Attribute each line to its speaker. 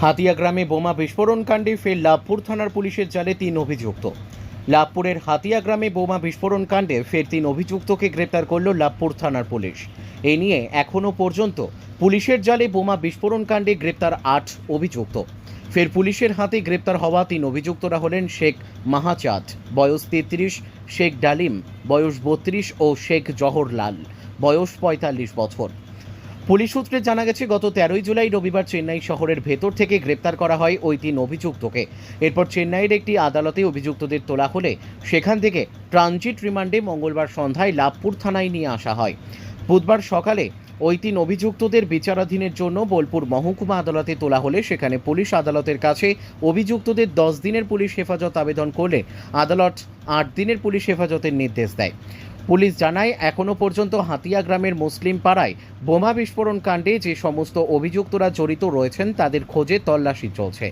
Speaker 1: হাতিয়া গ্রামে বোমা বিস্ফোরণ কাণ্ডে ফের লাভপুর থানার পুলিশের জালে ৩ অভিযুক্ত। লাভপুরের হাতিয়া গ্রামে বোমা বিস্ফোরণ কাণ্ডে ফের ৩ অভিযুক্তকে গ্রেপ্তার করল লাভপুর থানার পুলিশ। এ নিয়ে এখনও পর্যন্ত পুলিশের জালে বোমা বিস্ফোরণ কাণ্ডে গ্রেপ্তার ৮ অভিযুক্ত। ফের পুলিশের হাতে গ্রেপ্তার হওয়া ৩ অভিযুক্তরা হলেন শেখ মাহাচাঁদ, বয়স ৩৩, শেখ ডালিম, বয়স ৩২ ও শেখ জহরলাল, বয়স ৪৫ বছর। পুলিশ সূত্রে জানা গেছে, গত ১৩ জুলাই রবিবার চেন্নাই শহরের ভেতর থেকে গ্রেপ্তার করা হয় ওই ৩ অভিযুক্তকে। এরপর চেন্নাইয়ের একটি আদালতে অভিযুক্তদের তোলা হলে সেখান থেকে ট্রানজিট রিমান্ডে মঙ্গলবার সন্ধ্যায় লাভপুর থানায় নিয়ে আসা হয়। বুধবার সকালে ওই ৩ অভিযুক্তদের বিচারাধীনের জন্য বোলপুর মহকুমা আদালতে তোলা হলে সেখানে পুলিশ আদালতের কাছে অভিযুক্তদের ১০ দিনের পুলিশ হেফাজত আবেদন করলে আদালত ৮ দিনের পুলিশ হেফাজতের নির্দেশ দেয়। পুলিশ জানায়, এখনও পর্যন্ত হাতিয়া গ্রামের মুসলিম পাড়ায় বোমা বিস্ফোরণ কাণ্ডে যে সমস্ত অভিযুক্তরা জড়িত রয়েছেন তাদের খোঁজে তল্লাশি চলছে।